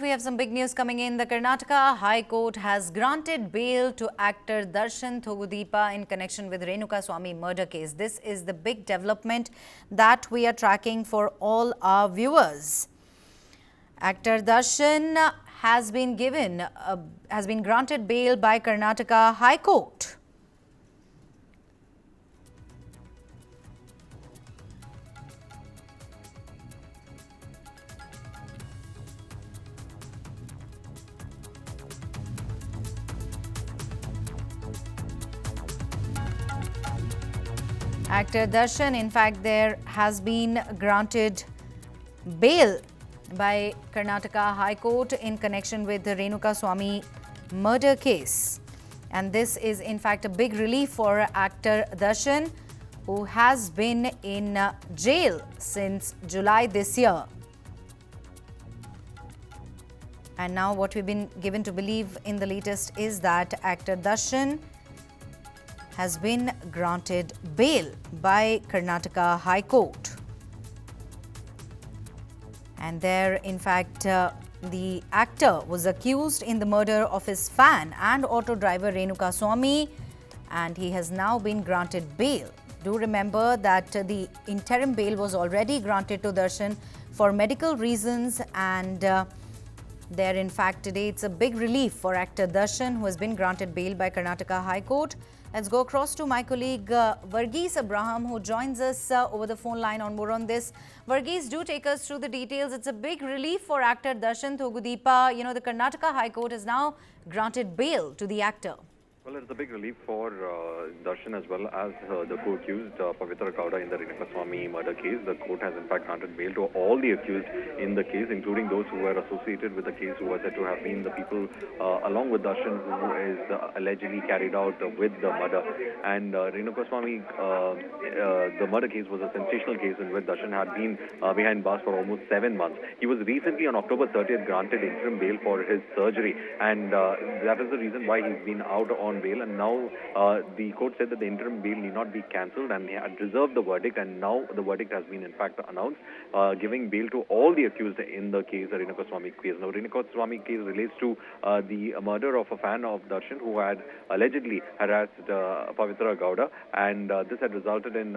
we have some big news coming in. The Karnataka High Court has granted bail to actor Darshan Thogudeepa in connection with Renuka Swami murder case. This is the big development that we are tracking for all our viewers. Actor Darshan has been granted bail by Karnataka High Court. Actor Darshan, in fact, there has been granted bail by Karnataka High Court in connection with the Renuka Swami murder case. And this is, in fact, a big relief for actor Darshan, who has been in jail since July this year. And now what we've been given to believe in the latest is that actor Darshan has been granted bail by Karnataka High Court. And there, in fact, the actor was accused in the murder of his fan and auto driver Renuka Swami, and he has now been granted bail. Do remember that the interim bail was already granted to Darshan for medical reasons, and there, in fact, today it's a big relief for actor Darshan, who has been granted bail by Karnataka High Court. Let's go across to my colleague Varghese Abraham, who joins us over the phone line on more on this. Varghese, do take us through the details. It's a big relief for actor Darshan Thogudeepa. You know, the Karnataka High Court has now granted bail to the actor. Well, it's a big relief for Darshan as well as the co-accused Pavitra Gowda in the Renuka Swami murder case. The court has in fact granted bail to all the accused in the case, including those who were associated with the case, who were said to have been the people along with Darshan who is allegedly carried out with the murder. And Renuka Swami, the murder case was a sensational case in which Darshan had been behind bars for almost 7 months. He was recently on October 30th granted interim bail for his surgery, and that is the reason why he's been out on bail. And now the court said that the interim bail need not be cancelled, and he had reserved the verdict, and now the verdict has been in fact announced, giving bail to all the accused in the case, the Renuka Swami case. Now, Renuka Swami case relates to the murder of a fan of Darshan who had allegedly harassed Pavitra Gowda, and this had resulted in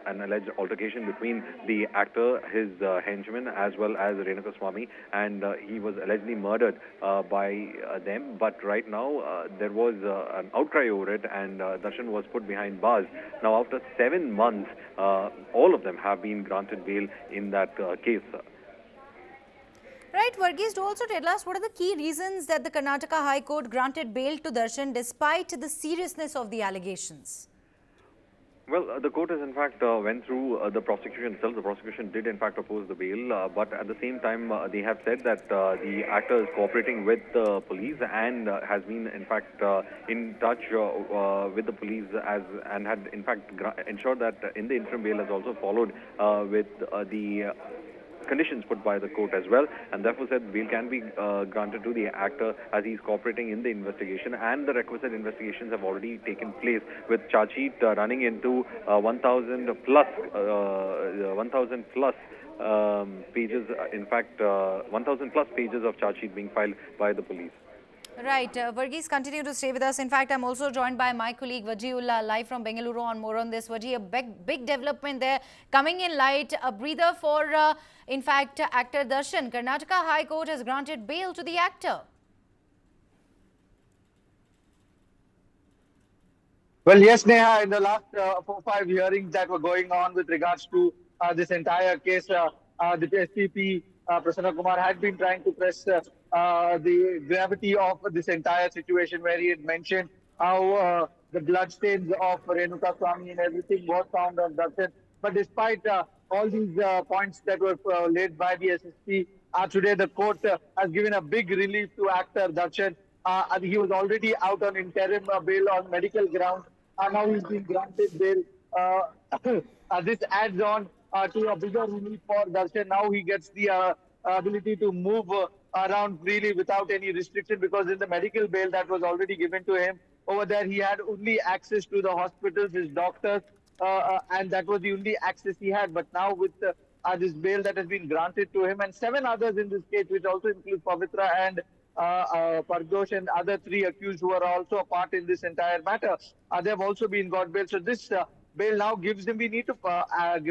an alleged altercation between the actor, his henchman, as well as Renuka Swami, and he was allegedly murdered by them. But right now there was an outcry over it, and Darshan was put behind bars. Now, after 7 months, all of them have been granted bail in that case. Right, Varghese, do also tell us what are the key reasons that the Karnataka High Court granted bail to Darshan despite the seriousness of the allegations? Well, the court has in fact went through the prosecution itself. The prosecution did in fact oppose the bail, but at the same time they have said that the actor is cooperating with the police and has been in fact in touch with the police and had in fact ensured that in the interim bail has also followed with the conditions put by the court as well, and therefore said bail can be granted to the actor as he's cooperating in the investigation, and the requisite investigations have already taken place, with charge sheet running into 1,000 plus pages. In fact, 1,000 plus pages of charge sheet being filed by the police. Right. Varghese, continue to stay with us. In fact, I'm also joined by my colleague Vajiullah live from Bengaluru on more on this. Vaji, a big development there coming in light, a breather for, in fact, actor Darshan. Karnataka High Court has granted bail to the actor. Well, yes, Neha, in the last 4-5 hearings that were going on with regards to this entire case, the SPP, Prasanna Kumar, had been trying to press the gravity of this entire situation, where he had mentioned how the bloodstains of Renuka Swami and everything was found on Darshan. But despite all these points that were laid by the SSP, today the court has given a big relief to actor Darshan. He was already out on interim bail on medical grounds. Now he's been granted bail. This adds on to a bigger relief for Darshan. Now he gets the ability to move around freely without any restriction, because in the medical bail that was already given to him, over there he had only access to the hospitals, his doctors, and that was the only access he had. But now with this bail that has been granted to him, and seven others in this case, which also includes Pavitra and Pardosh and other three accused who are also a part in this entire matter. They have also been got bail. So this bail now gives him. We need to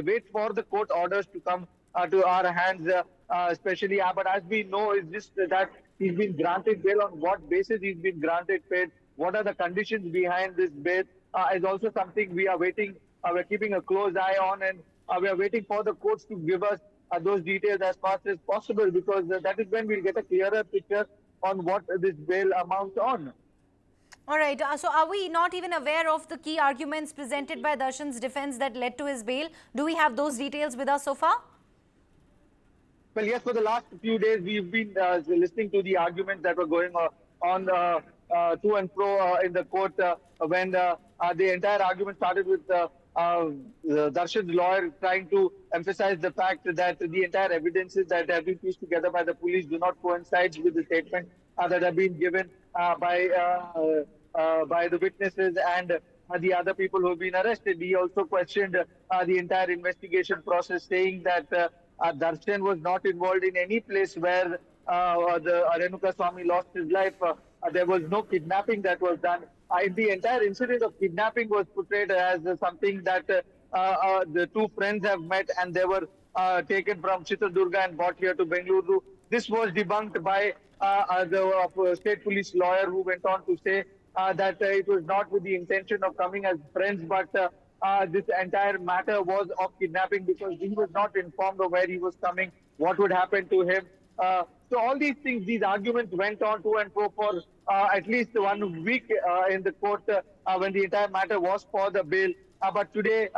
wait for the court orders to come to our hands, especially. But as we know, is just that he's been granted bail. On what basis he's been granted bail? What are the conditions behind this bail? Is also something we are waiting. We're keeping a close eye on, and we are waiting for the courts to give us those details as fast as possible, because that is when we'll get a clearer picture on what this bail amounts on. All right. So are we not even aware of the key arguments presented by Darshan's defense that led to his bail? Do we have those details with us so far? Well, yes, for the last few days, we've been listening to the arguments that were going on to and fro in the court when the entire argument started with Darshan's lawyer trying to emphasize the fact that the entire evidences that have been pieced together by the police do not coincide with the statement that have been given by the witnesses and the other people who have been arrested. He also questioned the entire investigation process, saying that Darshan was not involved in any place where the Renuka Swamy lost his life. There was no kidnapping that was done. The entire incident of kidnapping was portrayed as something that the two friends have met and they were taken from Chitradurga and brought here to Bengaluru. This was debunked by the state police lawyer, who went on to say that it was not with the intention of coming as friends, but this entire matter was of kidnapping, because he was not informed of where he was coming, what would happen to him. So all these things, these arguments went on to and fro for at least 1 week in the court when the entire matter was for the bail. But today,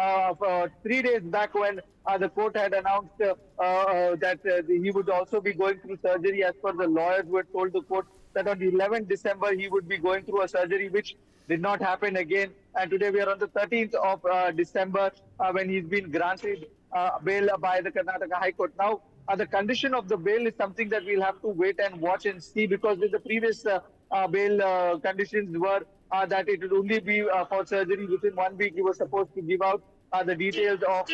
3 days back, when the court had announced that he would also be going through surgery, as per the lawyers who had told the court that on the 11th December he would be going through a surgery, which did not happen again. And today we are on the 13th of December when he's been granted bail by the Karnataka High Court. Now, the condition of the bail is something that we'll have to wait and watch and see, because with the previous bail conditions were that it would only be for surgery. Within 1 week, he was supposed to give out the details of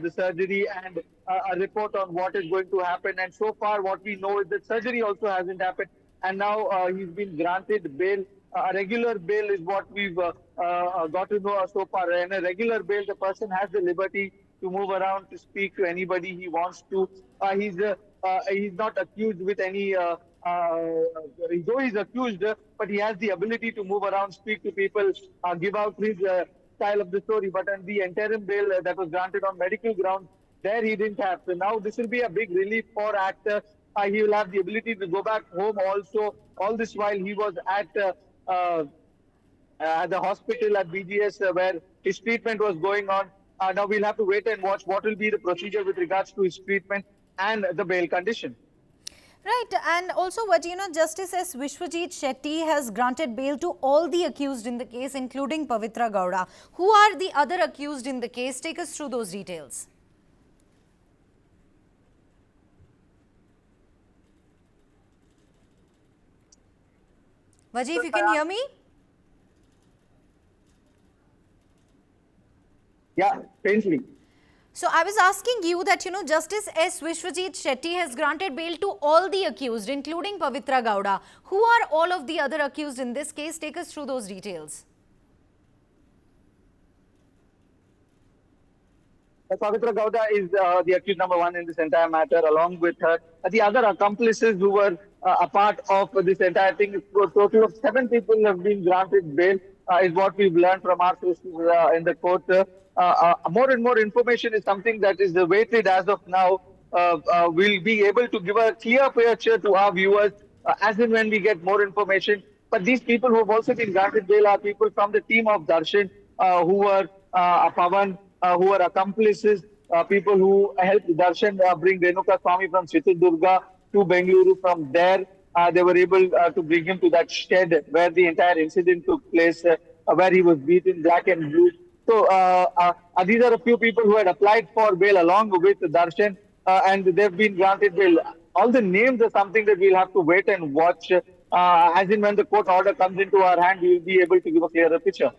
the surgery and a report on what is going to happen. And so far, what we know is that surgery also hasn't happened. And now he's been granted bail. A regular bail is what we've got to know so far. In a regular bail, the person has the liberty to move around, to speak to anybody he wants to. He's not accused with any, though he's accused, but he has the ability to move around, speak to people, give out his style of the story. But on the interim bail that was granted on medical grounds, there he didn't have. So now this will be a big relief for actor. He will have the ability to go back home also. All this while he was at the hospital at BGS where his treatment was going on. Now we'll have to wait and watch what will be the procedure with regards to his treatment and the bail condition. Right, and also what Justice S. Vishwajit Shetty has granted bail to all the accused in the case, including Pavitra Gowda. Who are the other accused in the case? Take us through those details. Vaji, if you can hear me? Yeah, faintly. So I was asking you that, Justice S. Vishwajit Shetty has granted bail to all the accused, including Pavitra Gowda. Who are all of the other accused in this case? Take us through those details. Pavitra Gowda is the accused number one in this entire matter, along with her. The other accomplices who were a part of this entire thing, a total of 7 people have been granted bail, is what we've learned from our sources in the court. More and more information is something that is awaited as of now. We'll be able to give a clear picture to our viewers as and when we get more information. But these people who have also been granted bail are people from the team of Darshan, who were Pavan, who were accomplices, people who helped Darshan bring Renuka Swamy from Chitradurga to Bengaluru. From there, they were able to bring him to that shed where the entire incident took place, where he was beaten black and blue. So these are a few people who had applied for bail along with Darshan, and they've been granted bail. All the names are something that we'll have to wait and watch. As in when the court order comes into our hand, we will be able to give a clearer picture.